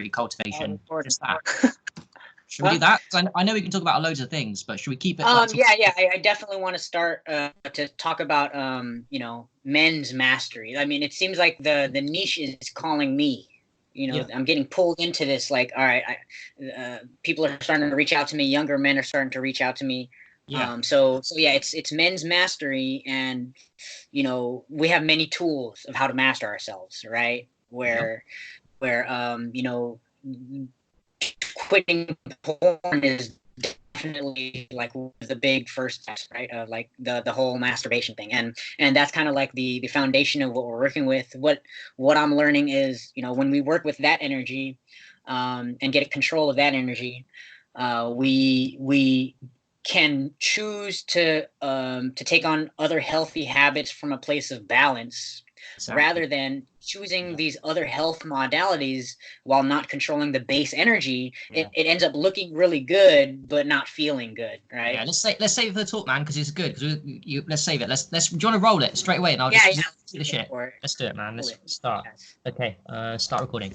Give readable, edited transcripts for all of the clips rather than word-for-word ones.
cultivation, just that. Should we do that? I know we can talk about loads of things, but should we keep it? Yeah. I definitely want to start to talk about men's mastery. I mean, it seems like the niche is calling me. I'm getting pulled into this. Like, all right, people are starting to reach out to me. Younger men are starting to reach out to me. Yeah. So yeah, it's men's mastery, and we have many tools of how to master ourselves, right? Where quitting porn is definitely like the big first step, right? Like the whole masturbation thing, and that's kind of like the foundation of what we're working with. What I'm learning is, when we work with that energy, and get control of that energy, we can choose to take on other healthy habits from a place of balance. Exactly. Rather than choosing these other health modalities while not controlling the base energy, it ends up looking really good but not feeling good, right? Yeah, let's save it for the talk, man, because it's good. Let's save it. Let's. Do you want to roll it straight away, and I'll just do the shit. Let's do it, man. Let's start. Okay, start recording.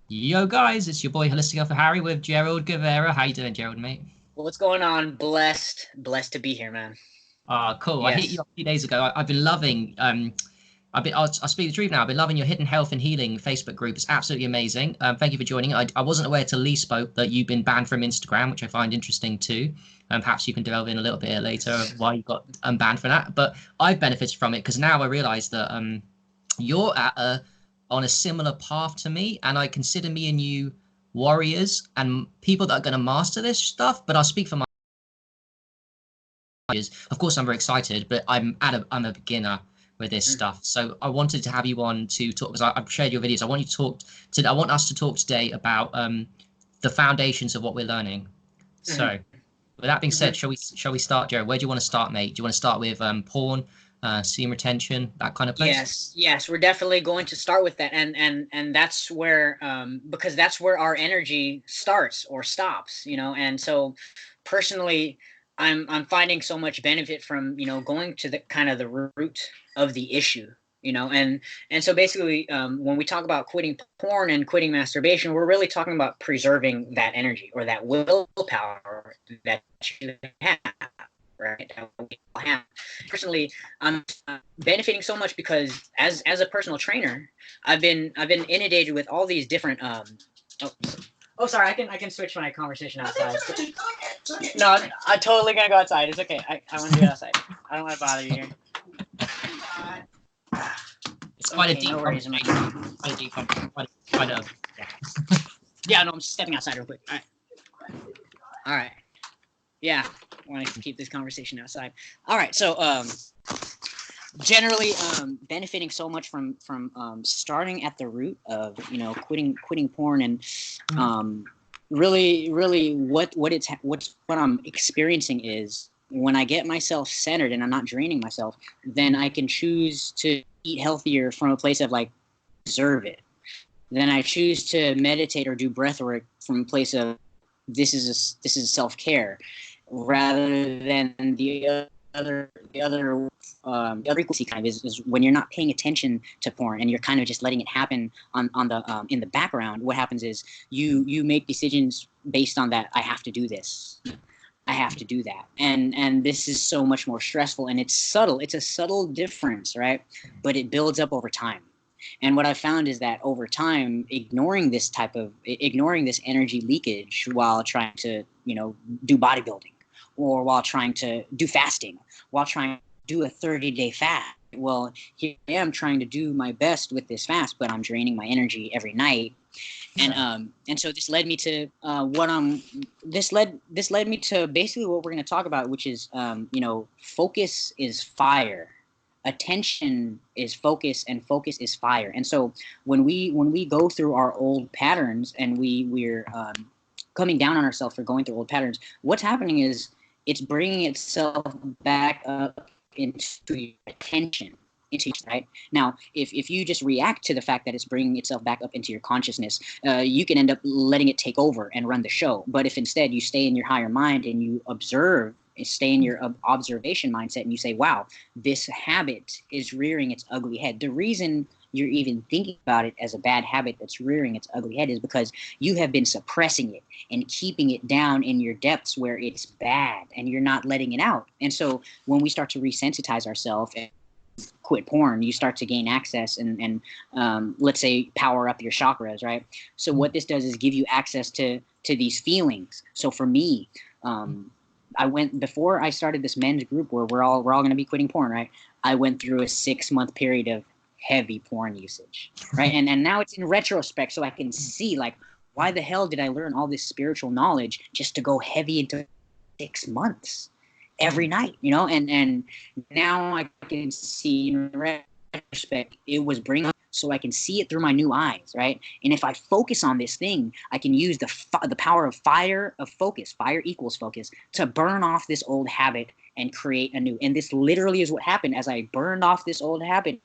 Yo, guys, it's your boy Holistic Alpha Harry with Gerald Guevera. How you doing, Gerald, mate? Well, what's going on? Blessed to be here, man. Cool. Yes. I hit you up a few days ago. I've been loving. I'll speak the truth now. I've been loving your Hidden Health and Healing Facebook group. It's absolutely amazing. Thank you for joining. I wasn't aware till Lee spoke that you've been banned from Instagram, which I find interesting too. Perhaps you can delve in a little bit later of why you got banned from that. But I've benefited from it because now I realise that you're on a similar path to me, and I consider me and you warriors and people that are going to master this stuff. But I'll speak for my. Of course, I'm very excited, but I'm a beginner with this stuff. So I wanted to have you on to talk, because I've shared your videos. I want us to talk today about the foundations of what we're learning. So with that being said, shall we start, Jared? Where do you want to start, mate? Do you want to start with porn, semen retention, that kind of place? Yes, we're definitely going to start with that, and that's where because that's where our energy starts or stops, and so personally, I'm finding so much benefit from going to the kind of the root of the issue, and so basically when we talk about quitting porn and quitting masturbation, we're really talking about preserving that energy or that willpower that you have, right? Personally, I'm benefiting so much because as a personal trainer, I've been inundated with all these different Oh, sorry. I can switch my conversation outside. No, I'm totally gonna go outside. It's okay. I want to do it outside. I don't want to bother you here. It's quite a deep conversation. Yeah, no, I'm stepping outside real quick. All right. Yeah, I want to keep this conversation outside. All right. So, generally, benefiting so much from starting at the root of quitting porn, and really what I'm experiencing is, when I get myself centered and I'm not draining myself, then I can choose to eat healthier from a place of like preserve it. Then I choose to meditate or do breath work from a place of this is self-care, rather than the other frequency kind of is when you're not paying attention to porn and you're kind of just letting it happen on the in the background. What happens is you make decisions based on that. I have to do this. I have to do that. And this is so much more stressful, and it's subtle. It's a subtle difference, right? But it builds up over time. And what I found is that over time, ignoring this energy leakage while trying to, do bodybuilding, or while trying to do fasting, while trying to do a 30-day fast. Well, here I am trying to do my best with this fast, but I'm draining my energy every night. And so this led me to this led me to basically what we're going to talk about, which is focus is fire, attention is focus, and focus is fire. And so when we go through our old patterns and we're coming down on ourselves for going through old patterns, what's happening is it's bringing itself back up into your attention. Right now, if you just react to the fact that it's bringing itself back up into your consciousness, you can end up letting it take over and run the show. But if instead you stay in your higher mind and you observe, stay in your observation mindset, and you say, wow, this habit is rearing its ugly head. The reason you're even thinking about it as a bad habit that's rearing its ugly head is because you have been suppressing it and keeping it down in your depths where it's bad and you're not letting it out. And so when we start to resensitize ourselves and quit porn, you start to gain access and let's say power up your chakras, right? So what this does is give you access to these feelings. So for me, I went, before I started this men's group where we're all going to be quitting porn, right? I went through a 6-month period of heavy porn usage, right? And now it's in retrospect, so I can see, like, why the hell did I learn all this spiritual knowledge just to go heavy into 6 months every night, you know? And now I can see in retrospect it was bringing up, so I can see it through my new eyes, right? And if I focus on this thing, I can use the power of fire, of focus, fire equals focus, to burn off this old habit and create a new. And this literally is what happened as I burned off this old habit,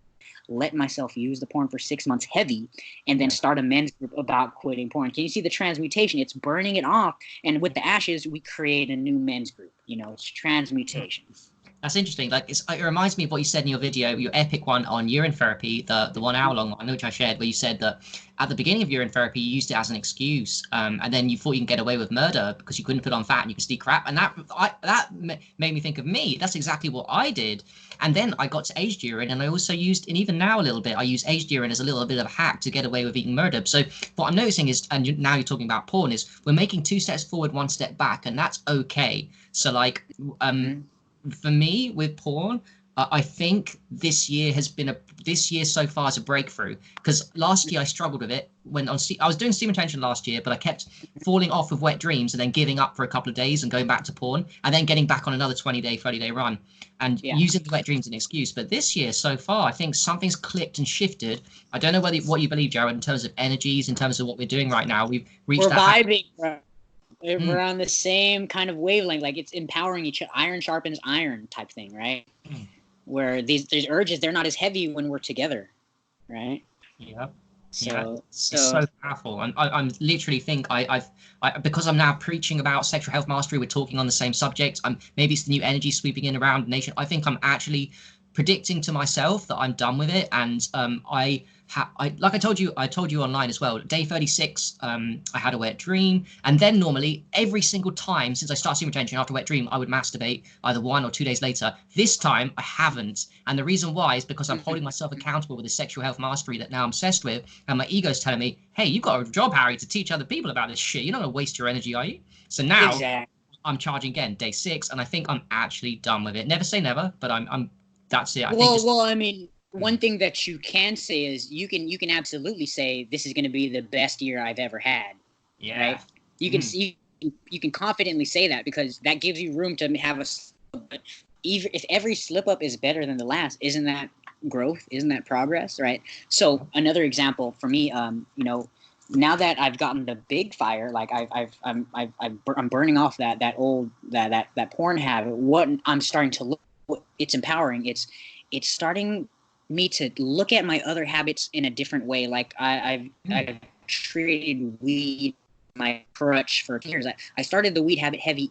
let myself use the porn for 6 months heavy, and then start a men's group about quitting porn. Can you see the transmutation? It's burning it off, and with the ashes, we create a new men's group. You know, it's transmutation. That's interesting. Like, it reminds me of what you said in your video, your epic one on urine therapy, the 1 hour long one, which I shared, where you said that at the beginning of urine therapy, you used it as an excuse, and then you thought you can get away with murder because you couldn't put on fat and you could see crap, and that made me think of me. That's exactly what I did. And then I got to aged urine, and I also used, and even now a little bit, I use aged urine as a little bit of a hack to get away with eating murder. So what I'm noticing is, and now you're talking about porn, is we're making 2 steps forward, 1 step back, and that's okay. So like, for me with porn, I think this year so far is a breakthrough, because last year I struggled with it when I was doing steam retention last year, but I kept falling off with wet dreams and then giving up for a couple of days and going back to porn and then getting back on another 20-day, 30-day run and using the wet dreams as an excuse. But this year so far, I think something's clicked and shifted. I don't know what you believe, Gerald, in terms of energies, in terms of what we're doing right now. We're vibing, bro. We're on the same kind of wavelength. Like, it's empowering each other. Iron sharpens iron type thing, right? Where these urges, they're not as heavy when we're together, right? Yeah. So it's so powerful. And I'm literally think I've because I'm now preaching about sexual health mastery, we're talking on the same subject. Maybe it's the new energy sweeping in around the nation. I think I'm actually predicting to myself that I'm done with it, and like I told you online as well, day 36, I had a wet dream, and then normally every single time since I started steam retention after a wet dream, I would masturbate either 1 or 2 days later. This time I haven't, and the reason why is because I'm holding myself accountable with the sexual health mastery that now I'm obsessed with, and my ego's telling me, hey, you've got a job, Harry, to teach other people about this shit. You're not gonna waste your energy, are you? So now I'm charging again, day 6, and I think I'm actually done with it. Never say never, but I'm that's it. I mean, one thing that you can say is you can absolutely say this is going to be the best year I've ever had. Yeah. Right? You can you can confidently say that, because that gives you room to have a. But even if every slip up is better than the last, isn't that growth? Isn't that progress? Right. So another example for me, you know, now that I've gotten the big fire, like I'm burning off that old that porn habit. What I'm starting to look, it's empowering. It's starting me to look at my other habits in a different way. Like I've treated weed my crutch for years. I started the weed habit heavy.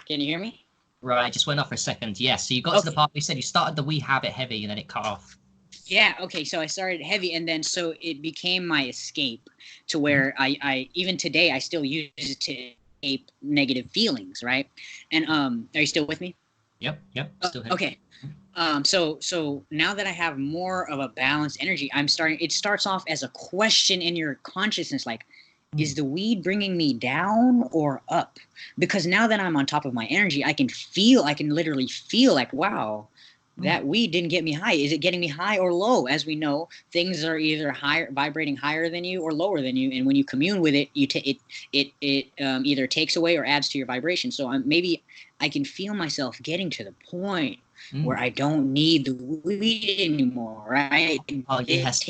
Can you hear me? Right, I just went off for a second. Yes, so you got to the part where you said you started the weed habit heavy and then it cut off. Yeah, okay, so I started heavy, and then so it became my escape, to where I even today I still use it to escape negative feelings, right? And are you still with me? Yep, still here. Okay. So now that I have more of a balanced energy, it starts off as a question in your consciousness, like, is the weed bringing me down or up? Because now that I'm on top of my energy, I can literally feel like, wow, that weed didn't get me high. Is it getting me high or low? As we know, things are either vibrating higher than you or lower than you, and when you commune with it, it either takes away or adds to your vibration. So maybe I can feel myself getting to the point where I don't need the weed anymore, right? Oh, yes.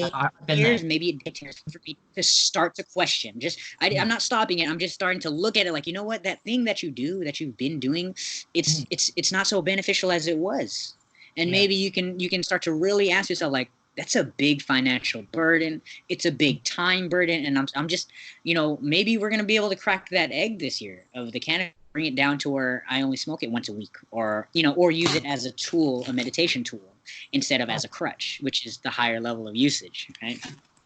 Maybe it takes years for me to start to question. I'm not stopping it. I'm just starting to look at it like, you know what? That thing that you do, that you've been doing, it's not so beneficial as it was. And maybe you can start to really ask yourself, like, that's a big financial burden. It's a big time burden. And I'm just, maybe we're going to be able to crack that egg this year of the cannabis, bring it down to where I only smoke it once a week, or use it as a tool, a meditation tool, instead of as a crutch, which is the higher level of usage, right?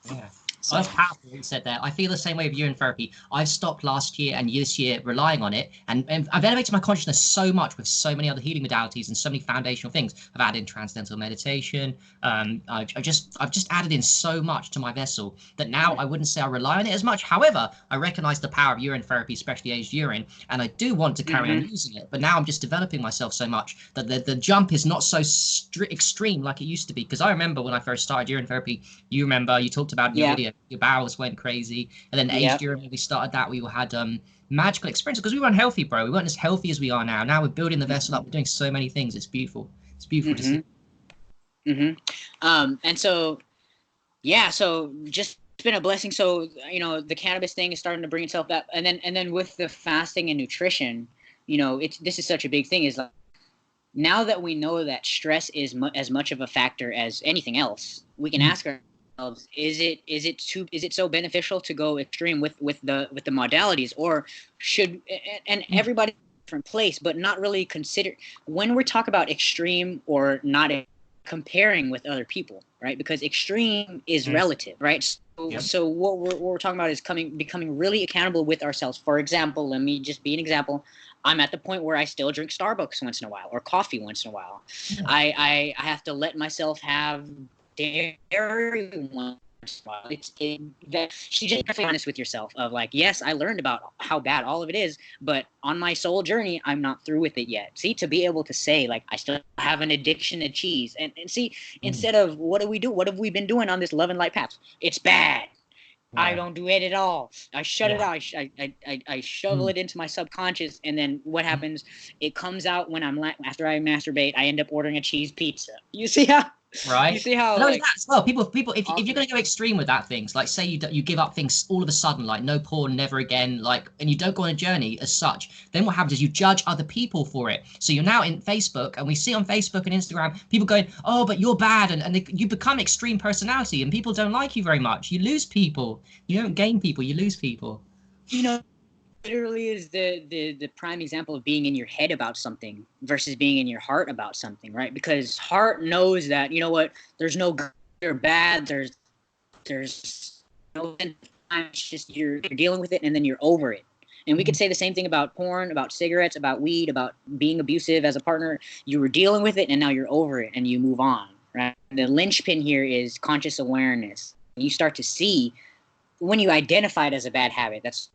Yeah. So that's powerful what you said there. I feel the same way with urine therapy. I've stopped last year and this year relying on it, and I've elevated my consciousness so much with so many other healing modalities and so many foundational things. I've added in transcendental meditation. I've just added in so much to my vessel that now I wouldn't say I rely on it as much. However, I recognize the power of urine therapy, especially aged urine, and I do want to carry on using it. But now I'm just developing myself so much that the jump is not so extreme like it used to be. Because I remember when I first started urine therapy, you talked about in your video, your bowels went crazy, and then aged urine, when we started that, we had magical experiences because we weren't healthy, bro. We weren't as healthy as we are now. Now we're building the vessel up. We're doing so many things. It's beautiful. It's beautiful to see. And so, so just it's been a blessing. So the cannabis thing is starting to bring itself up, and then with the fasting and nutrition, this is such a big thing. Is like, now that we know that stress is as much of a factor as anything else, we can ask ourselves, is it so beneficial to go extreme with the modalities, or should, and everybody different place, but not really consider when we talk about extreme or not comparing with other people, right? Because extreme is relative, right? So what we're talking about is becoming really accountable with ourselves. For example, let me just be an example. I'm at the point where I still drink Starbucks once in a while, or coffee once in a while. I have to let myself have dairy once in a while. She just be honest with yourself of like, yes, I learned about how bad all of it is, but on my soul journey, I'm not through with it yet. See, to be able to say like, I still have an addiction to cheese, and see, instead of what do we do? What have we been doing on this love and light path? It's bad. I don't do it at all. I shut it out. I shovel it into my subconscious, and then what happens? It comes out when after I masturbate. I end up ordering a cheese pizza. You see how? Right. You see how? Like, that as well. People. If you're going to go extreme with that, things like say you give up things all of a sudden, like no porn, never again, like, and you don't go on a journey as such. Then what happens is you judge other people for it. So you're now in Facebook, and we see on Facebook and Instagram people going, "Oh, but you're bad," and you become extreme personality, and people don't like you very much. You lose people. You don't gain people. You lose people. Literally is the prime example of being in your head about something versus being in your heart about something, right? Because heart knows that, there's no good or bad, there's no, it's just you're dealing with it, and then you're over it. And we could say the same thing about porn, about cigarettes, about weed, about being abusive as a partner. You were dealing with it, and now you're over it, and you move on, right? The linchpin here is conscious awareness. You start to see when you identify it as a bad habit. That's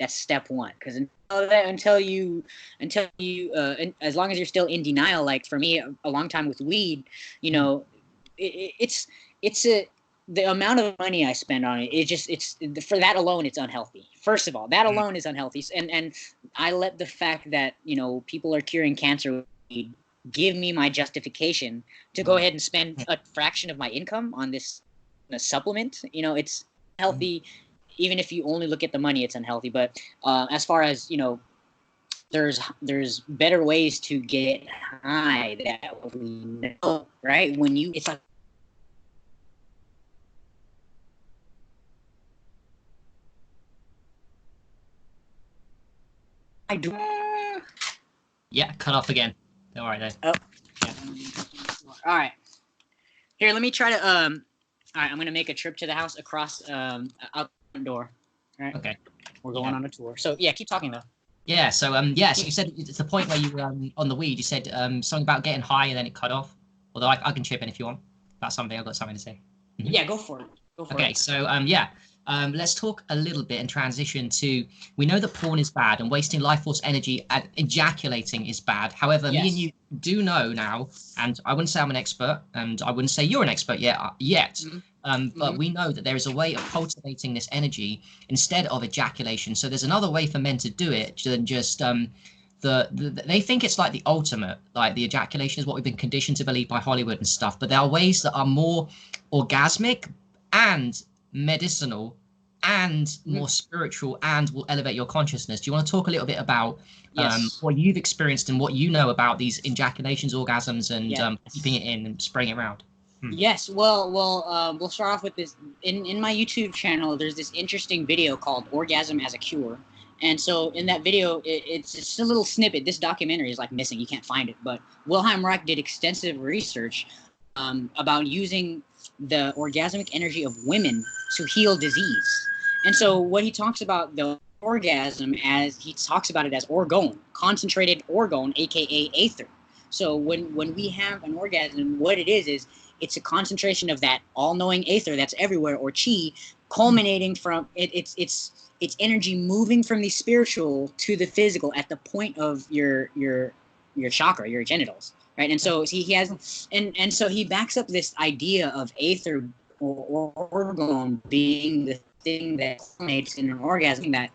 step one, because until you as long as you're still in denial, like for me a long time with weed, it's the amount of money I spend on it, it's for that alone, it's unhealthy. First of all, that alone is unhealthy, and I let the fact that people are curing cancer with weed give me my justification to go ahead and spend a fraction of my income on this supplement. It's healthy. Even if you only look at the money, it's unhealthy. But as far as there's better ways to get high that we know, right? When it's like I do. Yeah, cut off again. All right, then. Oh. Yeah. All right. Here, let me try to All right, I'm gonna make a trip to the house across out the door. All right. Okay. We're going on a tour. So yeah, keep talking though. Yeah. So so you said it's the point where you were on the weed. You said something about getting high and then it cut off. Although I can chip in if you want. That's something I've got something to say. Yeah, go for it. Okay. So let's talk a little bit and transition to, we know that porn is bad and wasting life force energy at ejaculating is bad. However, me and you do know now, and I wouldn't say I'm an expert, and I wouldn't say you're an expert yet. But we know that there is a way of cultivating this energy instead of ejaculation. So there's another way for men to do it than just they think it's like the ultimate, like the ejaculation is what we've been conditioned to believe by Hollywood and stuff. But there are ways that are more orgasmic and medicinal and more spiritual and will elevate your consciousness. Do you want to talk a little bit about what you've experienced and what you know about these ejaculations, orgasms, and keeping it in and spraying it around? Yes. Well, we'll start off with this. In my YouTube channel, there's this interesting video called "Orgasm as a Cure," and so in that video, it's just a little snippet. This documentary is like missing; you can't find it. But Wilhelm Reich did extensive research about using the orgasmic energy of women to heal disease. And so what he talks about the orgasm as, he talks about it as orgone, concentrated orgone, aka aether. So when we have an orgasm, what it is it's a concentration of that all-knowing aether that's everywhere, or chi, culminating from it's energy moving from the spiritual to the physical at the point of your chakra, your genitals, right? And so he has, and so he backs up this idea of aether or orgone being the thing that culminates in an orgasm, that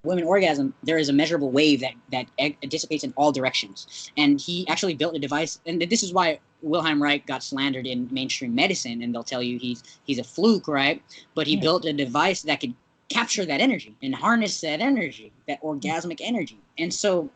women orgasm, there is a measurable wave that dissipates in all directions. And he actually built a device, and this is why Wilhelm Reich got slandered in mainstream medicine, and they'll tell you he's a fluke, right? But he built a device that could capture that energy and harness that energy, that orgasmic energy. And so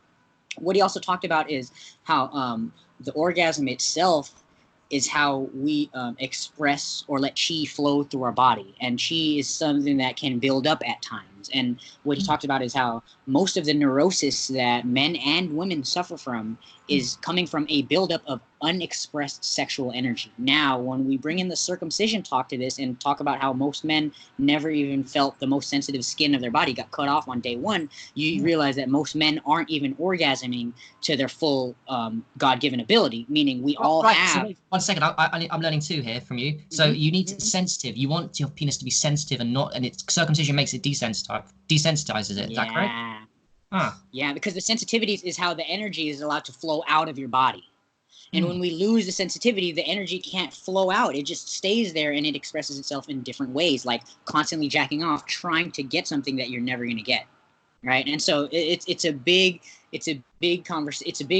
what he also talked about is how the orgasm itself is how we express or let chi flow through our body. And chi is something that can build up at times. And what he talked about is how most of the neurosis that men and women suffer from is coming from a buildup of unexpressed sexual energy. Now, when we bring in the circumcision talk to this and talk about how most men never even felt the most sensitive skin of their body, got cut off on day one, you realize that most men aren't even orgasming to their full God-given ability, meaning we all have... So 1 second, I'm learning too here from you. So you need to sensitive. You want your penis to be sensitive and not, and it's circumcision makes it desensitizes it. Is that correct? Yeah, because the sensitivity is how the energy is allowed to flow out of your body. And when we lose the sensitivity, the energy can't flow out. It just stays there, and it expresses itself in different ways, like constantly jacking off, trying to get something that you're never going to get, right? And so it's a big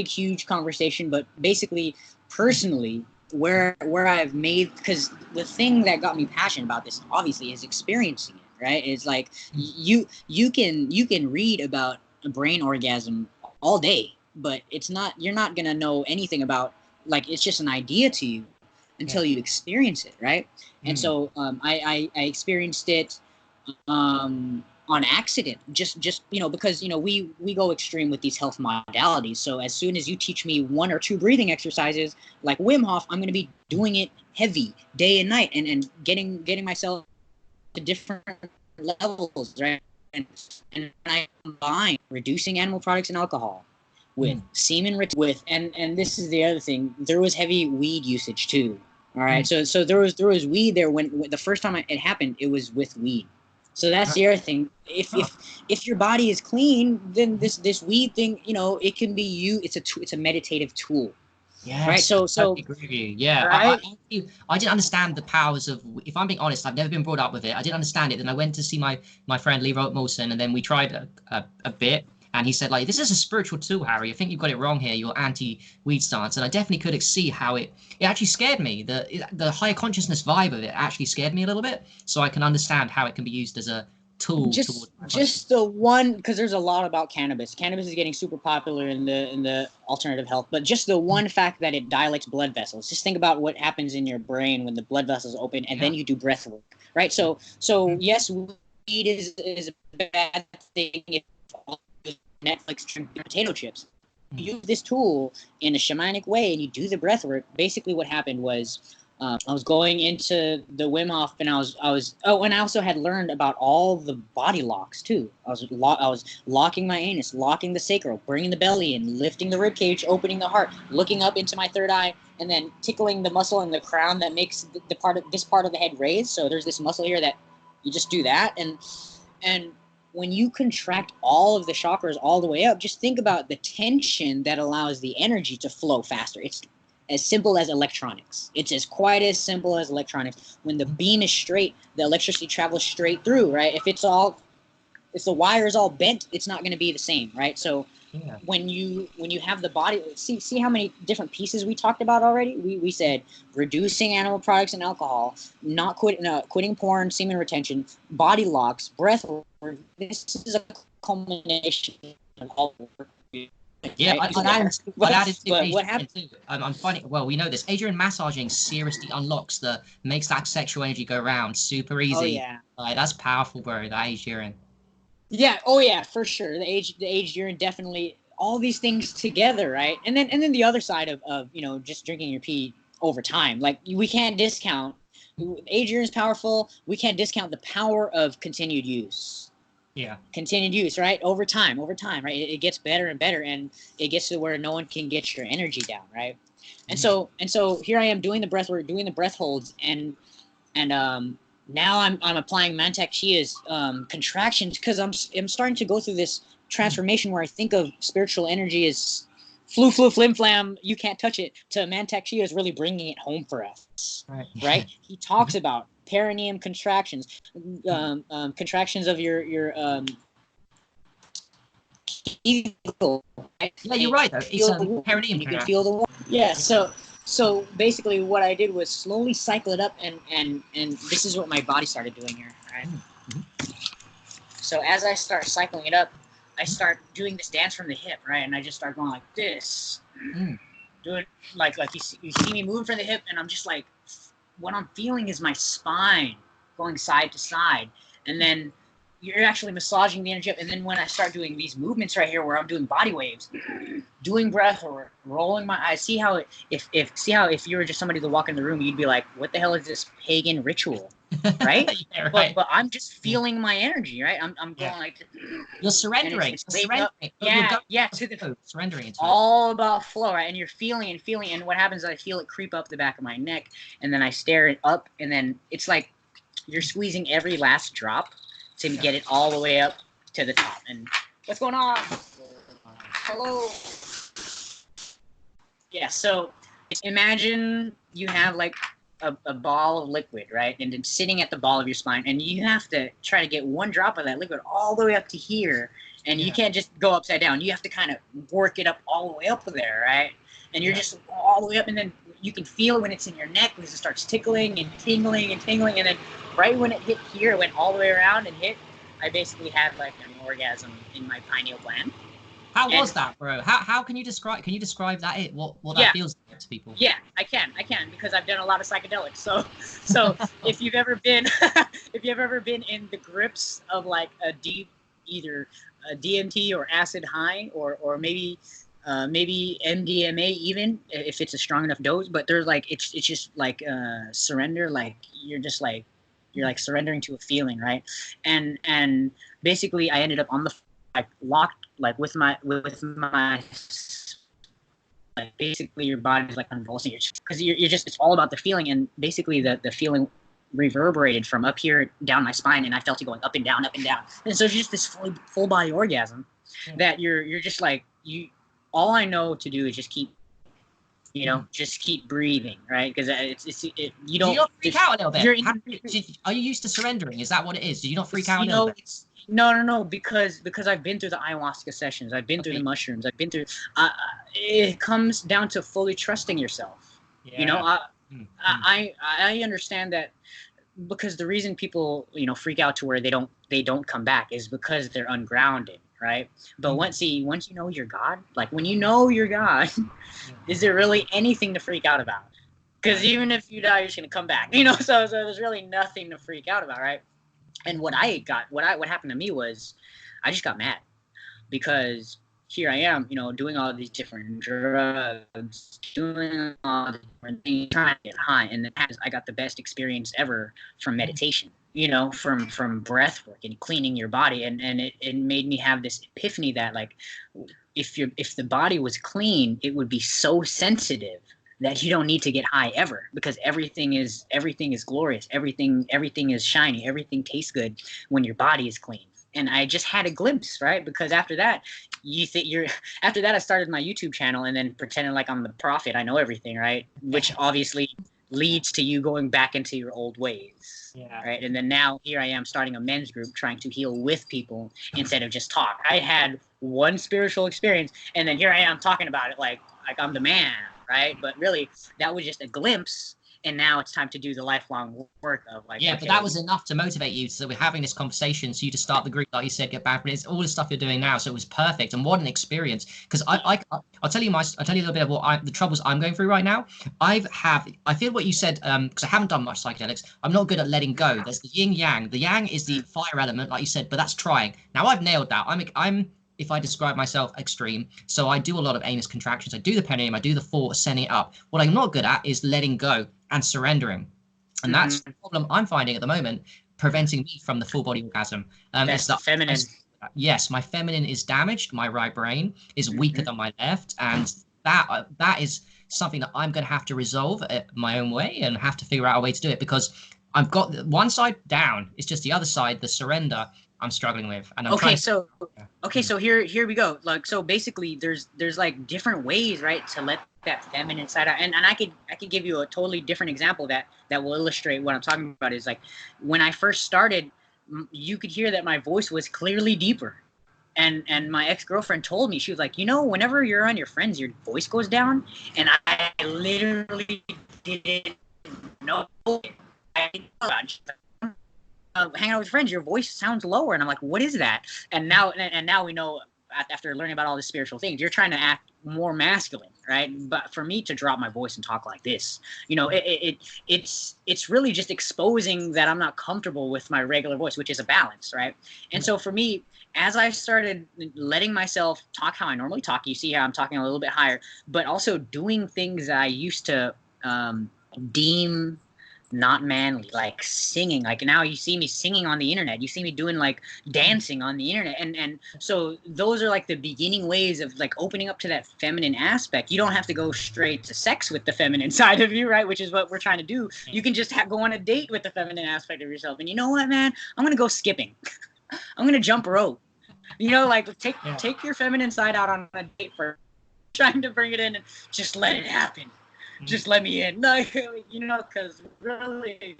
huge conversation. But basically, personally, where I've made, because the thing that got me passionate about this obviously is experiencing it, right? It's like you can read about a brain orgasm all day, but you're not gonna know anything about, like, it's just an idea to you until you experience it, right? And so I experienced it on accident, just because we go extreme with these health modalities. So as soon as you teach me 1 or 2 breathing exercises like Wim Hof, I'm going to be doing it heavy day and night, and getting myself to different levels, right? And I combine reducing animal products and alcohol with semen with, and this is the other thing, there was heavy weed usage too. All right, so there was weed there when the first time it happened, it was with weed. So that's the other thing. If your body is clean, then this weed thing, it can be it's a meditative tool. Yes, right. So I agree with you. Yeah, right? I didn't understand the powers of. If I'm being honest, I've never been brought up with it. I didn't understand it. Then I went to see my friend Leroy Molson, and then we tried a bit. And he said, like, this is a spiritual tool, Harry. I think you've got it wrong here, your anti-weed stance. And I definitely could see how it actually scared me. The higher consciousness vibe of it actually scared me a little bit. So I can understand how it can be used as a tool. Just the one, because there's a lot about cannabis. Cannabis is getting super popular in the alternative health. But just the one fact that it dilates blood vessels. Just think about what happens in your brain when the blood vessels open, and then you do breath work, right? So yes, weed is a bad thing if Netflix potato chips. You use this tool in a shamanic way and you do the breath work. Basically what happened was I was going into the Wim Hof, and I was and I also had learned about all the body locks too. I was locking my anus, locking the sacral, bringing the belly in, lifting the rib cage, opening the heart, looking up into my third eye, and then tickling the muscle in the crown that makes this part of the head raise. So there's this muscle here that you just do that, and when you contract all of the chakras all the way up, just think about the tension that allows the energy to flow faster. It's as simple as electronics. It's as quite as simple as electronics. When the beam is straight, the electricity travels straight through, right? If the wire is all bent, it's not going to be the same, right? So when you have the body, see how many different pieces we talked about already? We said reducing animal products and alcohol, not quitting porn, semen retention, body locks, breath work. This is a culmination of all work. Yeah, right? I'd add into But what Adrian happened? too. I'm finding, well, we know this. Adrian massaging seriously unlocks makes that sexual energy go round super Oh easy. yeah. Like that's powerful, bro. That Adrian. Yeah. Oh yeah, for sure. The age urine definitely all these things together, right? And then the other side of just drinking your pee over time. Like we can't discount age urine is powerful. We can't discount the power of continued use. Yeah. Continued use, right? Over time, right? It gets better and better, and it gets to where no one can get your energy down, right? And so here I am doing the breath work, doing the breath holds, and now I'm applying Mantak Chia's contractions because I'm starting to go through this transformation where I think of spiritual energy as flu flim flam, you can't touch it, to Mantak Chia is really bringing it home for us, right? He talks about perineum contractions, contractions of your eagle. Right? Yeah, you're right though. It's perineum. You can feel the warmth. Yeah. So basically, what I did was slowly cycle it up, and this is what my body started doing here. Right. So as I start cycling it up, I start doing this dance from the hip, right? And I just start going like this, doing like you see me moving from the hip, and I'm just like, what I'm feeling is my spine going side to side, and then you're actually massaging the energy up. And then when I start doing these movements right here, where I'm doing body waves, doing breath or rolling my eyes, see how if you were just somebody to walk in the room, you'd be like, what the hell is this pagan ritual? Right? Yeah, right. But I'm just feeling my energy, right? I'm going like you're surrendering. Surrendering. It's all about flow, right? And you're feeling, and what happens is I feel it creep up the back of my neck, and then I stare it up, and then it's like you're squeezing every last drop to get it all the way up to the top. And what's going on? Hello. Yeah, so imagine you have like a ball of liquid, right? And it's sitting at the ball of your spine, and you have to try to get one drop of that liquid all the way up to here. And you can't just go upside down. You have to kind of work it up all the way up there, right? And you're just all the way up, and then you can feel it when it's in your neck because it starts tickling and tingling and tingling. And then right when it hit here, it went all the way around and hit. I basically had like an orgasm in my pineal gland. How was that, bro? How can you describe? Can you describe that? What that feels like to people? Yeah, I can because I've done a lot of psychedelics. So if you've ever been in the grips of like a deep, either a DMT or acid high, or maybe MDMA, even if it's a strong enough dose, but there's like it's just like surrender, like you're like surrendering to a feeling, right? And basically I ended up on the like locked like with my like basically your body's like convulsing because you're just it's all about the feeling, and basically the feeling reverberated from up here down my spine, and I felt it going up and down, and so it's just this full body orgasm that you're just like all I know to do is just keep just keep breathing, right? Because you don't freak out a little bit. Are you used to surrendering? Is that what it is? Do you not freak out a little bit? No, because I've been through the ayahuasca sessions, I've been through the mushrooms, I've been through. It comes down to fully trusting yourself. Yeah. I understand that, because the reason people freak out to where they don't come back is because they're ungrounded, right? But once you know you're God, like when you know you're God, is there really anything to freak out about? Because even if you die, you're just gonna come back, So there's really nothing to freak out about, right? And what happened to me was, I just got mad because here I am, doing all these different drugs, doing all the different things, trying to get high, and I got the best experience ever from meditation, from breath work and cleaning your body, and it made me have this epiphany that like, if the body was clean, it would be so sensitive that you don't need to get high ever, because everything is glorious, everything is shiny, everything tastes good when your body is clean. And I just had a glimpse, right? Because after that, I started my YouTube channel, and then pretending like I'm the prophet, I know everything, right? Which obviously leads to you going back into your old ways, right? And then now here I am starting a men's group, trying to heal with people instead of just talk. I had one spiritual experience, and then here I am talking about it like I'm the man, right? But really, that was just a glimpse, and now it's time to do the lifelong work of like. Yeah, but that was enough to motivate you. So we're having this conversation, so you to start the group, like you said, get back. It's all the stuff you're doing now, so it was perfect. And what an experience! Because I'll tell you a little bit of what the troubles I'm going through right now. I feel what you said, because I haven't done much psychedelics. I'm not good at letting go. There's the yin yang. The yang is the fire element, like you said, but that's trying. Now I've nailed that. I'm if I describe myself, extreme. So I do a lot of anus contractions. I do the perineum. I do the 4, sending it up. What I'm not good at is letting go and surrendering. And that's the problem I'm finding at the moment, preventing me from the full body orgasm. That's the feminine. Yes, my feminine is damaged. My right brain is weaker than my left. And that is something that I'm going to have to resolve my own way and have to figure out a way to do it, because I've got one side down. It's just the other side, the surrender, I'm struggling with. And so here we go. Like, so basically there's like different ways, right, to let that feminine side out. And I could give you a totally different example that will illustrate what I'm talking about. Is like, when I first started, you could hear that my voice was clearly deeper. And my ex-girlfriend told me, she was like, whenever you're on your friends, your voice goes down. And I literally didn't know it. I didn't know about it. Hang out with friends, your voice sounds lower, and I'm like, what is that? And now we know, after learning about all the spiritual things, you're trying to act more masculine, right? But for me to drop my voice and talk like this, it's really just exposing that I'm not comfortable with my regular voice, which is a balance, right? And so for me, as I started letting myself talk how I normally talk, you see how I'm talking a little bit higher, but also doing things I used to deem not manly, like singing. Like, now you see me singing on the internet, you see me doing like dancing on the internet, and so those are like the beginning ways of like opening up to that feminine aspect. You don't have to go straight to sex with the feminine side of you, right, which is what we're trying to do. You can just go on a date with the feminine aspect of yourself. And you know what, man, I'm gonna go skipping. I'm gonna jump rope, like take your feminine side out on a date for trying to bring it in, and just let it happen. Just let me in. No, because really,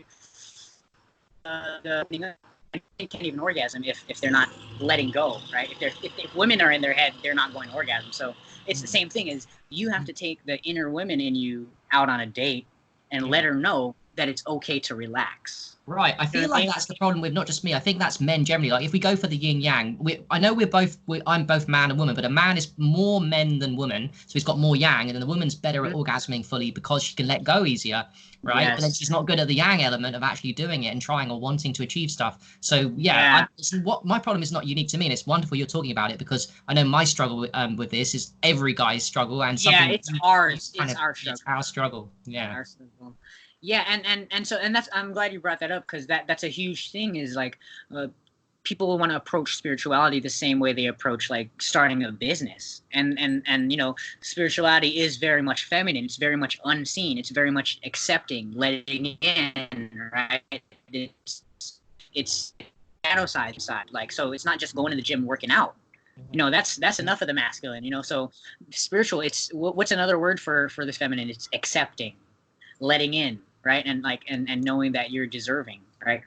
they can't even orgasm if they're not letting go, right? If women are in their head, they're not going to orgasm. So it's the same thing as you have to take the inner women in you out on a date and let her know that it's okay to relax. Right. I feel like that's the problem with not just me. I think that's men generally. Like, if we go for the yin yang, I know I'm both man and woman, but a man is more men than woman, so he's got more yang, and then the woman's better at orgasming fully because she can let go easier, right? Yes. But then she's not good at the yang element of actually doing it and trying or wanting to achieve stuff. So what my problem is not unique to me, and it's wonderful you're talking about it, because I know my struggle with this is every guy's struggle, and something. Yeah, it's ours. It's our struggle. It's our struggle. Yeah. Our struggle. Yeah, and so that's, I'm glad you brought that up, because that's a huge thing, is like people want to approach spirituality the same way they approach like starting a business, and spirituality is very much feminine. It's very much unseen. It's very much accepting, letting in, right? It's shadow side, like, so it's not just going to the gym working out. That's enough of the masculine. So spiritual, it's what's another word for the feminine? It's accepting, letting in, right? And like, and knowing that you're deserving, right?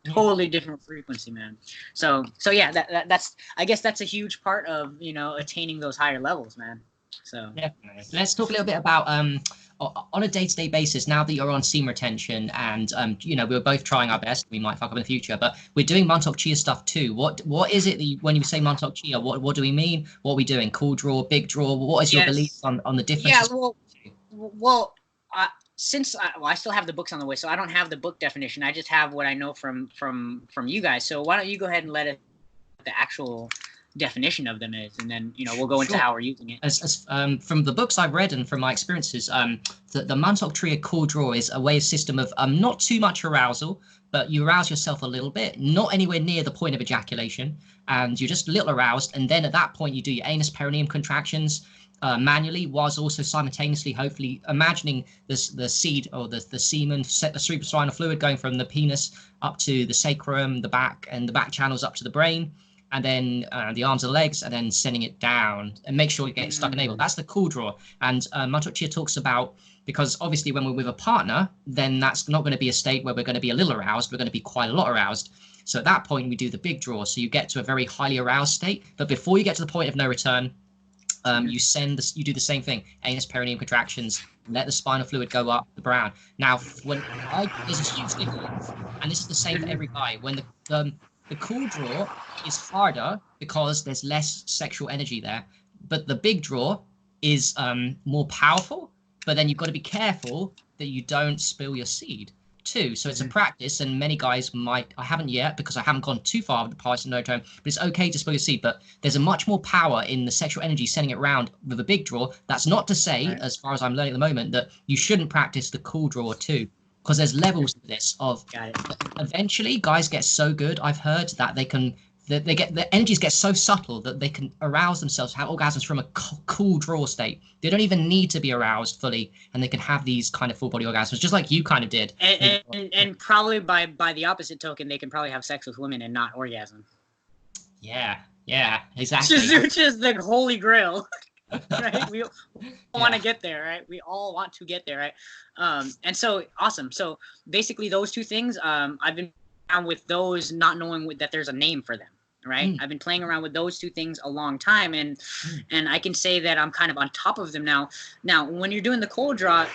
Yeah. Totally different frequency, man. So yeah, that's, I guess that's a huge part of, attaining those higher levels, man. So definitely. Let's talk a little bit about on a day-to-day basis, now that you're on seam retention, and we're both trying our best. We might fuck up in the future, but we're doing Montauk Chia stuff too. What is it when you say Montauk Chia? What do we mean? What are we doing? Cool draw, big draw? What is your belief on the differences? Yeah, well, since I still have the books on the way, so I don't have the book definition. I just have what I know from you guys. So why don't you go ahead and let it, the actual definition of them is, and then we'll go into how we're using it. As from the books I've read and from my experiences, the Montauk Tria core draw is a system of not too much arousal, but you arouse yourself a little bit, not anywhere near the point of ejaculation, and you're just a little aroused, and then at that point you do your anus perineum contractions manually, whilst also simultaneously, hopefully, imagining the seed or the semen, the cerebrospinal fluid going from the penis up to the sacrum, the back, and the back channels up to the brain, and then the arms and legs, and then sending it down, and make sure you get stuck in navel. That's the cool draw. And Montauk Chia talks about, because obviously when we're with a partner, then that's not going to be a state where we're going to be a little aroused. We're going to be quite a lot aroused. So at that point, we do the big draw. So you get to a very highly aroused state. But before you get to the point of no return, You do the same thing, anus perineum contractions, let the spinal fluid go up the brown. Now, there's a huge difference, and this is the same for every guy. When the cool draw is harder because there's less sexual energy there, but the big draw is more powerful. But then you've got to be careful that you don't spill your seed too. So it's a practice, and many guys might. I haven't yet because I haven't gone too far with the parsinotome, but it's okay to spill your seed. But there's a much more power in the sexual energy sending it around with a big draw. That's not to say, as far as I'm learning at the moment, that you shouldn't practice the cool draw too, because there's levels to this. Eventually, guys get so good, I've heard, that the energies get so subtle that they can arouse themselves, have orgasms from a cool draw state. They don't even need to be aroused fully, and they can have these kind of full body orgasms, just like you kind of did. And probably by the opposite token, they can probably have sex with women and not orgasm. Yeah, exactly. Which is the holy grail. Right? We want to get there, right? We all want to get there, right? And so awesome. So basically, those two things, I've been around with those, not knowing that there's a name for them. Right. I've been playing around with those two things a long time, and I can say that I'm kind of on top of them now. Now, when you're doing the cold draw,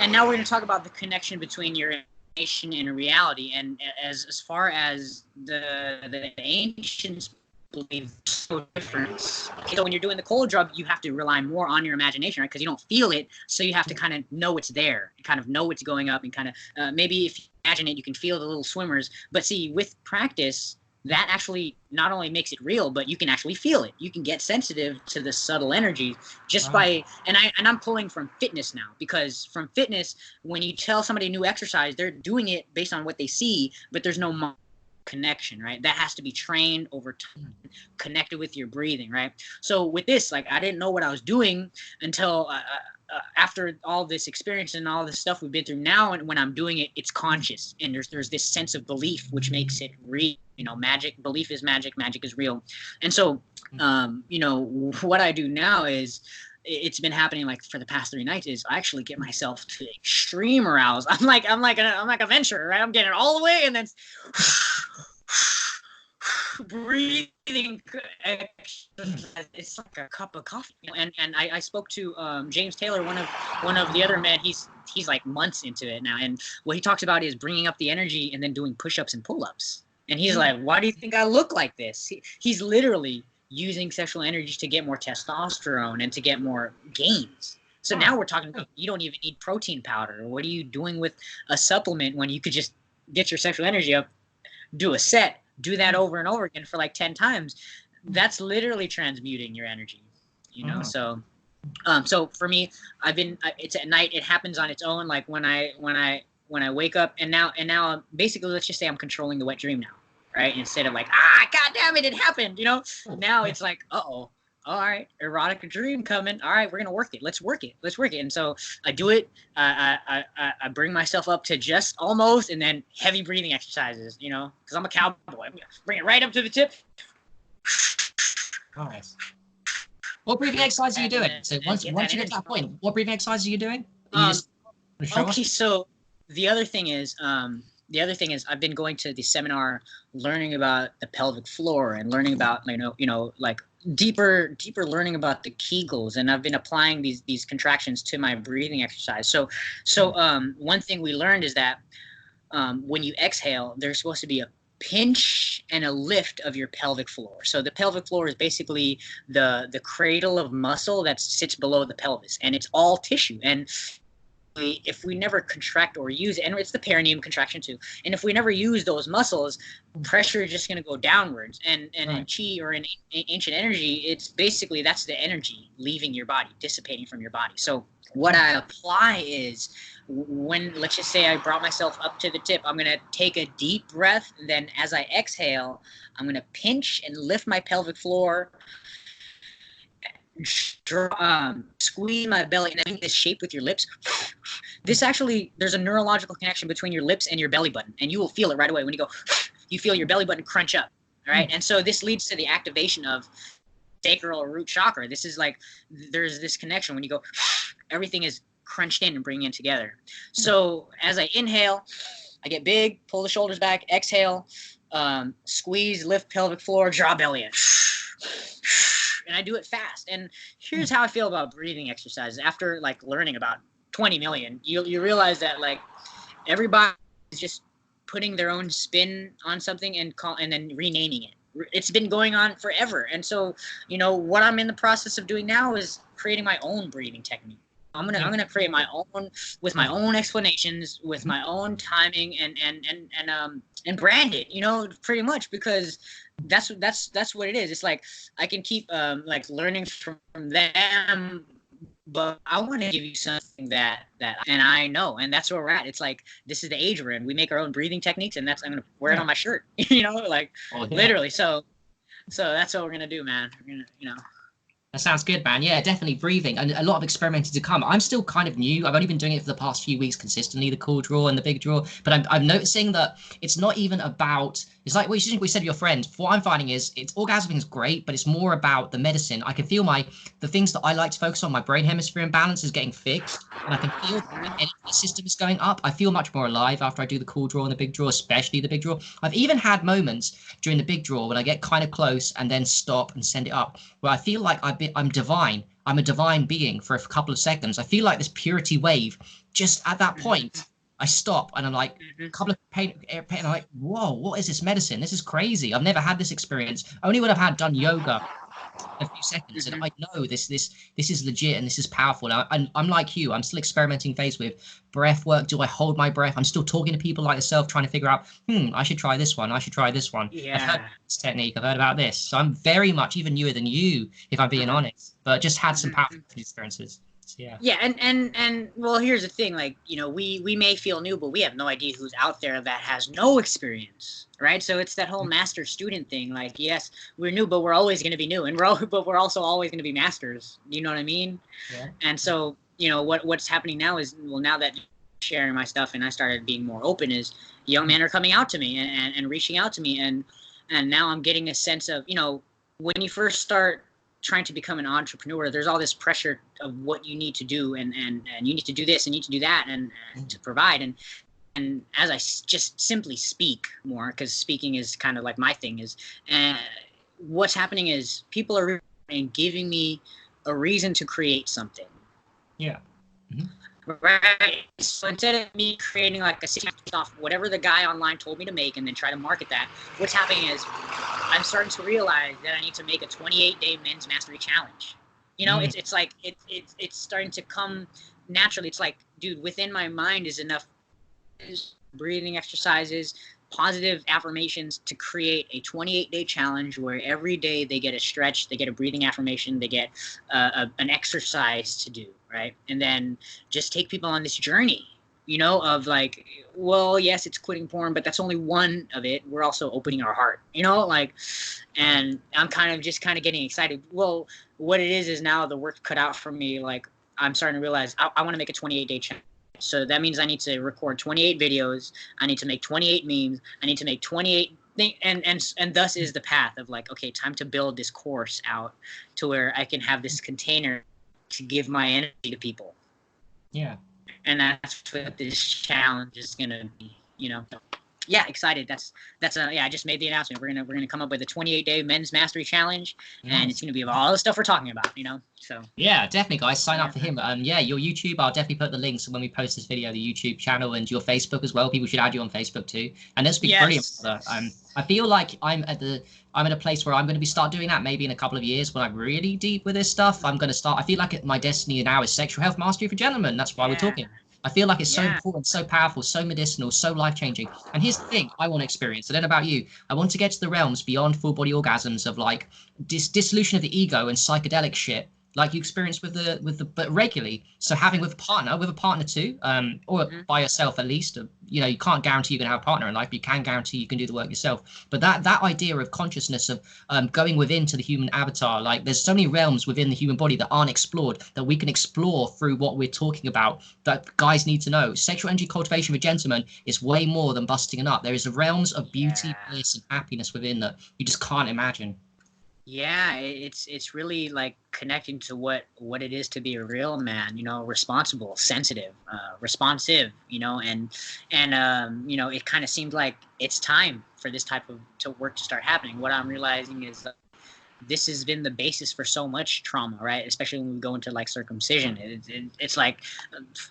and now we're going to talk about the connection between your imagination and reality. And as far as the ancients believe, so different. So when you're doing the cold draw, you have to rely more on your imagination, right? Because you don't feel it, so you have to kind of know it's there, kind of know it's going up, and kind of maybe if you imagine it, you can feel the little swimmers. But see, with practice, that actually not only makes it real, but you can actually feel it. You can get sensitive to the subtle energy just by, and I'm pulling from fitness now, because from fitness, when you tell somebody a new exercise, they're doing it based on what they see, but there's no connection, right? That has to be trained over time, connected with your breathing, right? So with this, like, I didn't know what I was doing until after all this experience and all this stuff we've been through now, and when I'm doing it, it's conscious, and there's this sense of belief which makes it real. You know, belief is magic is real. And so you know, what I do now is, it's been happening like for the past 3 nights, is I actually get myself to extreme arousal. I'm like a venturer, right? I'm getting it all the way, and then breathing. It's like a cup of coffee. And I spoke to James Taylor, one of the other men. He's like months into it now, and what he talks about is bringing up the energy and then doing push-ups and pull-ups. And he's like, why do you think I look like this? He's literally using sexual energy to get more testosterone and to get more gains. So now we're talking about, you don't even need protein powder. What are you doing with a supplement when you could just get your sexual energy up, do a set, do that over and over again for like 10 times? That's literally transmuting your energy, you know? So for me, it's at night, it happens on its own. Like when I wake up, and now basically, let's just say I'm controlling the wet dream now, right? Instead of like, God damn it happened, you know? Now it's like, all right, erotic dream coming. All right, we're gonna work it. Let's work it. And so I do it. I bring myself up to just almost, and then heavy breathing exercises, you know, because I'm a cowboy. I'm gonna bring it right up to the tip. Nice. What breathing exercises are you doing? So once you get to that point, what breathing exercises are you doing? So the other thing is I've been going to the seminar, learning about the pelvic floor and learning about, you know, like deeper learning about the Kegels, and I've been applying these contractions to my breathing exercise. So one thing we learned is that when you exhale, there's supposed to be a pinch and a lift of your pelvic floor. So the pelvic floor is basically the cradle of muscle that sits below the pelvis, and it's all tissue. And if we never contract or use it, and it's the perineum contraction too, and if we never use those muscles, pressure is just going to go downwards. And in chi, or in ancient energy, it's basically, that's the energy leaving your body, dissipating from your body. So what I apply is, when, let's just say I brought myself up to the tip, I'm going to take a deep breath, and then as I exhale, I'm going to pinch and lift my pelvic floor, squeeze my belly, and then this shape with your lips. This actually, there's a neurological connection between your lips and your belly button, and you will feel it right away when you go. You feel your belly button crunch up, all right? And so this leads to the activation of sacral or root chakra. This is like, there's this connection when you go. Everything is crunched in and bringing it together. So as I inhale, I get big, pull the shoulders back, exhale, squeeze, lift pelvic floor, draw belly in. and I do it fast. And here's how I feel about breathing exercises. After like learning about 20 million, you realize that like everybody is just putting their own spin on something and then renaming it. It's been going on forever. And so, you know, what I'm in the process of doing now is creating my own breathing technique. I'm gonna create my own with my own explanations, with my own timing, and brand it. You know, pretty much, because that's what it is. It's like I can keep like learning from them, but I want to give you something that and I know, and that's where we're at. It's like this is the age we're in. We make our own breathing techniques, and I'm gonna wear it on my shirt. You know, like literally. So that's what we're gonna do, man. We're gonna, you know. That sounds good, man. Yeah, definitely breathing and a lot of experimenting to come. I'm still kind of new. I've only been doing it for the past few weeks consistently, the cool draw and the big draw. But I'm noticing that it's not even about, it's like we said to your friend, what I'm finding is orgasming is great, but it's more about the medicine. I can feel the things that I like to focus on, my brain hemisphere imbalance is getting fixed. And I can feel the energy system is going up. I feel much more alive after I do the cool draw and the big draw, especially the big draw. I've even had moments during the big draw when I get kind of close and then stop and send it up, where I feel like I'm divine. I'm a divine being for a couple of seconds. I feel like this purity wave. Just at that point, I stop and I'm like, a couple of pain, and I'm like, whoa, what is this medicine? This is crazy. I've never had this experience. Only when I've done yoga a few seconds, and I know this is legit and this is powerful. Now, I'm like you. I'm still experimenting phase with breath work. Do I hold my breath? I'm still talking to people like yourself, trying to figure out, I should try this one. I should try this one. Yeah. I've heard this technique. I've heard about this. So I'm very much even newer than you, if I'm being honest, but just had some powerful experiences. Yeah. Yeah, and well, here's the thing, like, you know, we may feel new, but we have no idea who's out there that has no experience, right? So it's that whole master student thing. Like, yes, we're new, but we're always going to be new, and but we're also always going to be masters. You know what I mean? Yeah. And so, you know, what's happening now is, well, now that sharing my stuff and I started being more open, is young men are coming out to me and reaching out to me, and now I'm getting a sense of, you know, when you first start trying to become an entrepreneur, there's all this pressure of what you need to do, and you need to do this and you need to do that, and to provide, and as I just simply speak more, because speaking is kind of like my thing, is what's happening is people are giving me a reason to create something. Yeah. Right. So instead of me creating like a off whatever the guy online told me to make and then try to market that, what's happening is I'm starting to realize that I need to make a 28-day men's mastery challenge. You know, it's like it's starting to come naturally. It's like, dude, within my mind is enough breathing exercises, positive affirmations to create a 28-day challenge where every day they get a stretch, they get a breathing affirmation, they get an exercise to do, right? And then just take people on this journey, you know, of like, well, yes, it's quitting porn, but that's only one of it. We're also opening our heart, you know, like, and I'm kind of getting excited. Well, what it is now the work cut out for me. Like, I'm starting to realize I want to make a 28-day challenge. So that means I need to record 28 videos. I need to make 28 memes. I need to make 28 things. And thus is the path of like, okay, time to build this course out to where I can have this container to give my energy to people. Yeah. And that's what this challenge is going to be, you know. Yeah, excited. I just made the announcement. We're gonna come up with a 28-day men's mastery challenge, and it's gonna be about all the stuff we're talking about, you know. So yeah, definitely, guys, sign up for him. Yeah, your YouTube, I'll definitely put the links when we post this video, the YouTube channel, and your Facebook as well. People should add you on Facebook too, and this would be brilliant. I feel like I'm at a place where I'm going to start doing that maybe in a couple of years when I'm really deep with this stuff. I'm going to start. I feel like my destiny now is sexual health mastery for gentlemen. That's why we're talking. I feel like it's so important, so powerful, so medicinal, so life-changing. And here's the thing I want to experience. I don't know about you. I want to get to the realms beyond full-body orgasms of like dissolution of the ego and psychedelic shit, like you experience but regularly. So having with a partner too, or by yourself at least. You know, you can't guarantee you're going to have a partner in life, but you can guarantee you can do the work yourself. But that idea of consciousness of going within to the human avatar, like there's so many realms within the human body that aren't explored that we can explore through what we're talking about, that guys need to know. Sexual energy cultivation for gentlemen is way more than busting a nut. There is realms of beauty, bliss, and happiness within that you just can't imagine. Yeah, it's really like connecting to what it is to be a real man, you know, responsible, sensitive, responsive, you know, and you know, it kind of seemed like it's time for this type of work to start happening. What I'm realizing is this has been the basis for so much trauma, right? Especially when we go into like circumcision. It's like,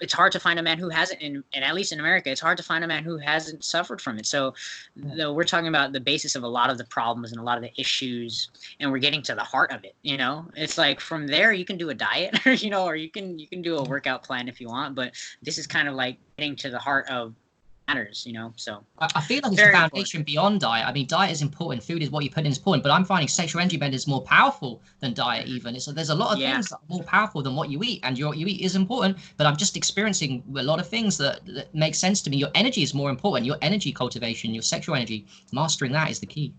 it's hard to find a man who hasn't, and at least in America, it's hard to find a man who hasn't suffered from it. So we're talking about the basis of a lot of the problems and a lot of the issues, and we're getting to the heart of it. You know, it's like from there you can do a diet, you know, or you can do a workout plan if you want, but this is kind of like getting to the heart of matters, you know. So I feel like it's the foundation beyond diet. I mean, diet is important, food is what you put in is important, but I'm finding sexual energy bend is more powerful than diet even. So there's a lot of things that are more powerful than what you eat, and what you eat is important, but I'm just experiencing a lot of things that make sense to me. Your energy is more important. Your energy cultivation, your sexual energy, mastering that is the key.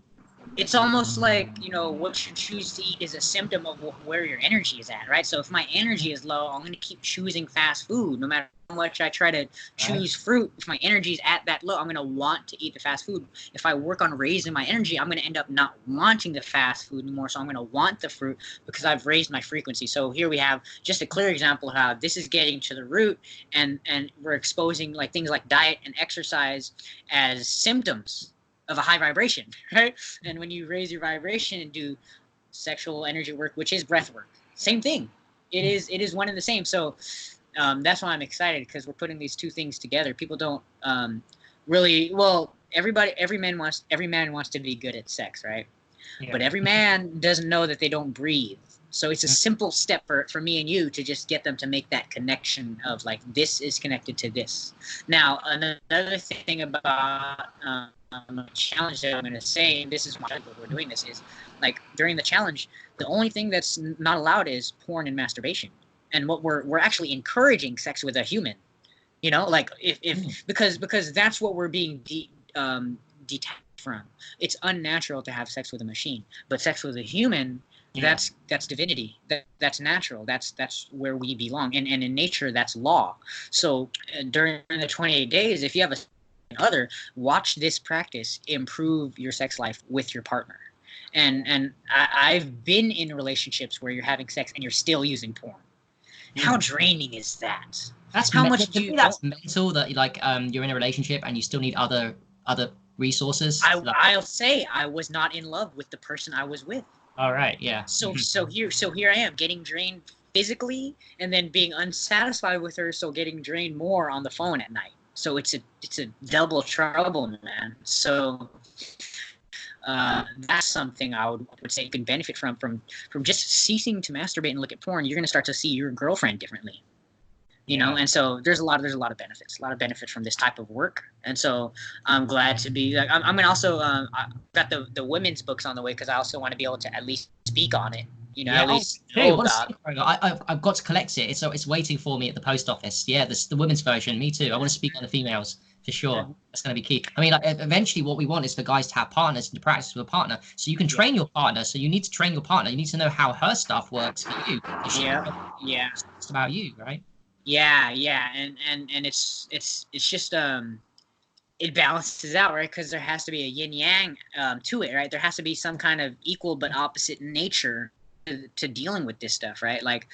It's almost like, you know, what you choose to eat is a symptom of where your energy is at, right? So if my energy is low, I'm going to keep choosing fast food. No matter how much I try to choose fruit, if my energy is at that low, I'm going to want to eat the fast food. If I work on raising my energy, I'm going to end up not wanting the fast food anymore. So I'm going to want the fruit because I've raised my frequency. So here we have just a clear example of how this is getting to the root, and we're exposing like things like diet and exercise as symptoms of a high vibration, right? And when you raise your vibration and do sexual energy work, which is breath work, same thing. It is one and the same. So that's why I'm excited, because we're putting these two things together. People don't really, well, every man wants to be good at sex, right? Yeah. But every man doesn't know that they don't breathe. So it's a simple step for me and you to just get them to make that connection of like, this is connected to this. Now, another thing about a challenge that I'm going to say, and this is why we're doing this, is like during the challenge, the only thing that's not allowed is porn and masturbation. And what we're actually encouraging sex with a human, you know, like because that's what we're being detached from. It's unnatural to have sex with a machine, but sex with a human, that's divinity. That's natural. That's where we belong. And in nature, that's law. So during the 28 days, if you have a other, watch this practice improve your sex life with your partner. And I've been in relationships where you're having sex and you're still using porn. How draining is that? That's how much do you? That's mental. That like you're in a relationship and you still need other resources. I'll say I was not in love with the person I was with. All right, yeah. So here I am getting drained physically, and then being unsatisfied with her, so getting drained more on the phone at night. So it's a double trouble, man. So that's something I would say you can benefit from just ceasing to masturbate and look at porn. You're going to start to see your girlfriend differently, you know. And so there's a lot of benefits from this type of work. And so I'm glad to be like, I'm going to also I got the women's books on the way, because I also want to be able to at least speak on it. You know, at least I've got to collect it. It's waiting for me at the post office. Yeah, the women's version. Me too. I want to speak on the females for sure. Yeah. That's going to be key. I mean, like eventually, what we want is for guys to have partners and to practice with a partner. So you can train your partner. So you need to train your partner. You need to know how her stuff works for you. Yeah. It's about you, right? Yeah, and it's just it balances out, right? Because there has to be a yin yang to it, right? There has to be some kind of equal but opposite nature to dealing with this stuff, right? Like,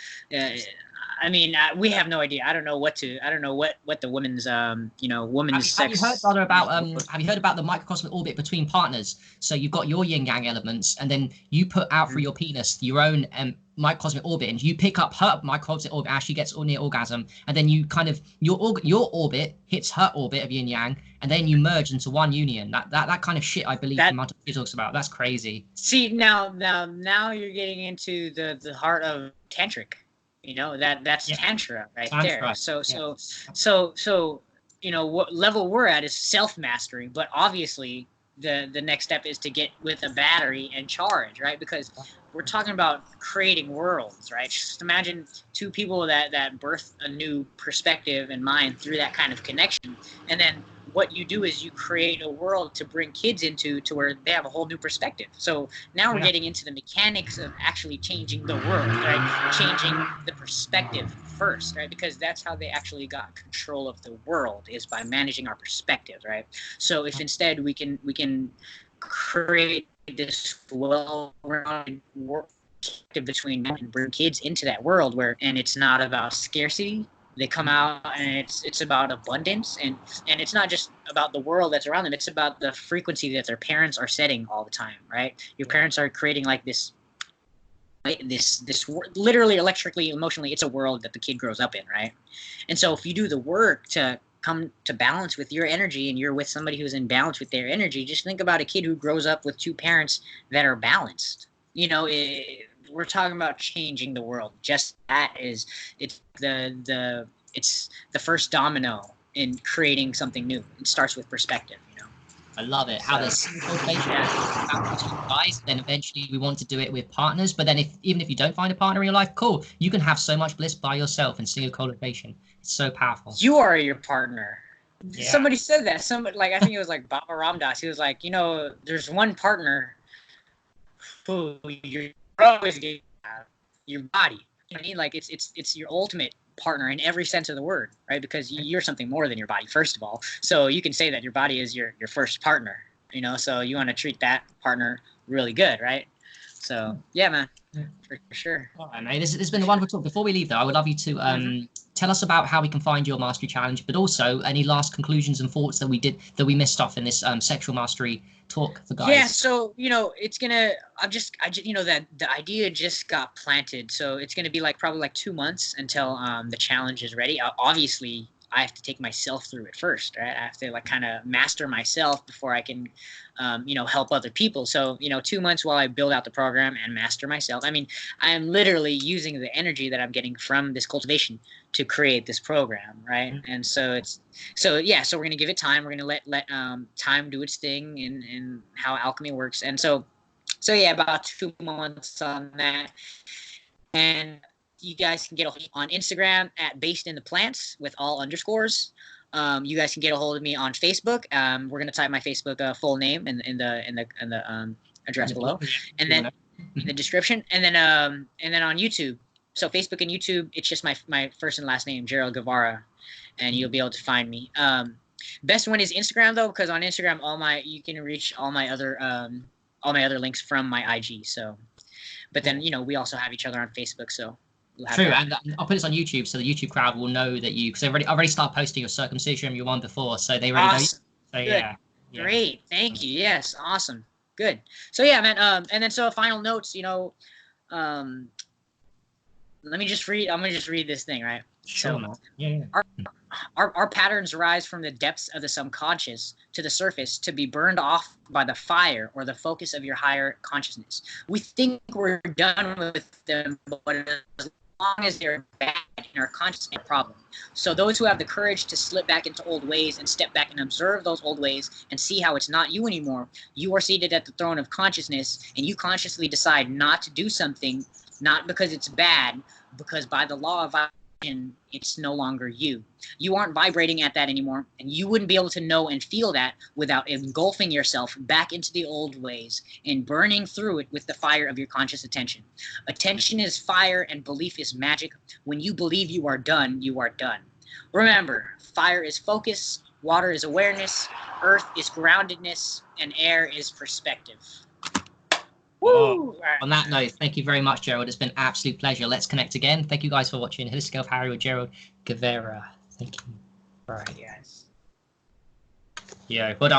I mean, we have no idea. I don't know what the women's women's sex. Have you heard about the microcosmic orbit between partners? So you've got your yin yang elements, and then you put out through your penis your own microcosmic orbit, and you pick up her microcosmic orbit as she gets near orgasm, and then you kind of your orbit hits her orbit of yin yang, and then you merge into one union. That kind of shit, I believe, Mountain talks about. That's crazy. See, now you're getting into the heart of tantric. You know, that's tantra right there. Right. So you know, what level we're at is self-mastery, but obviously the next step is to get with a battery and charge, right? Because we're talking about creating worlds, right? Just imagine two people that birth a new perspective and mind through that kind of connection, and then what you do is you create a world to bring kids into to where they have a whole new perspective. So now we're getting into the mechanics of actually changing the world, right? Changing the perspective first, right? Because that's how they actually got control of the world, is by managing our perspectives, right? So if instead we can create this well-rounded world between men and bring kids into that world and it's not about scarcity. They come out and it's about abundance, and it's not just about the world that's around them. It's about the frequency that their parents are setting all the time, right? Your parents are creating like this literally electrically, emotionally, it's a world that the kid grows up in, right? And so if you do the work to come to balance with your energy, and you're with somebody who's in balance with their energy, just think about a kid who grows up with two parents that are balanced. We're talking about changing the world. Just that is, it's the first domino in creating something new. It starts with perspective. I love it. How there's cultivation guys, then eventually we want to do it with partners. But then even if you don't find a partner in your life, cool, you can have so much bliss by yourself and single cultivation. It's so powerful. You are your partner. Yeah. Somebody said that. Somebody, like, I think it was like Baba Ramdas. He was like, there's one partner who you're always going to have, your body. You know what I mean? Like, it's your ultimate partner in every sense of the word, right? Because you're something more than your body, first of all. So you can say that your body is your first partner, so you want to treat that partner really good, right? So yeah, man, for sure. All right, mate. This has been a wonderful talk. Before we leave, though, I would love you to tell us about how we can find your mastery challenge, but also any last conclusions and thoughts that we missed off in this sexual mastery talk for guys. Yeah, so it's gonna. That the idea just got planted, so it's gonna be probably 2 months until the challenge is ready. Obviously, I have to take myself through it first, right? I have to kind of master myself before I can, help other people. So 2 months while I build out the program and master myself. I mean, I am literally using the energy that I'm getting from this cultivation to create this program, right? Mm-hmm. And so so we're gonna give it time. We're gonna let time do its thing in how alchemy works. And so yeah, about 2 months on that. And you guys can get a hold on Instagram at Based in the Plants with all underscores. You guys can get a hold of me on Facebook. We're gonna type my Facebook full name in the address below, and then in the description, and then on YouTube. So Facebook and YouTube, it's just my first and last name, Gerald Guevara, and you'll be able to find me. Best one is Instagram though, because on Instagram you can reach all my other links from my IG. So, but then we also have each other on Facebook. So. True, and I'll put this on YouTube so the YouTube crowd will know that because I already started posting your circumcision, your one before, so they already know you. So yeah. Great, thank you. Yes, awesome, good. So yeah, man. And then so final notes. Let me just read. I'm gonna just read this thing, right? Sure, man. Yeah. Our patterns rise from the depths of the subconscious to the surface to be burned off by the fire or the focus of your higher consciousness. We think we're done with them, but as long as they're bad in our consciousness, problem. So those who have the courage to slip back into old ways and step back and observe those old ways and see how it's not you anymore, you are seated at the throne of consciousness, and you consciously decide not to do something, not because it's bad, because by the law of vibration, it's no longer you. You aren't vibrating at that anymore, and you wouldn't be able to know and feel that without engulfing yourself back into the old ways and burning through it with the fire of your conscious attention. Attention is fire and belief is magic. When you believe you are done, you are done. Remember, fire is focus, water is awareness, earth is groundedness, and air is perspective. Woo! On that note, thank you very much, Gerald. It's been an absolute pleasure. Let's connect again. Thank you guys for watching. Holistic Harry with Gerald Guevera. Thank you. All right, guys. Yeah, well done.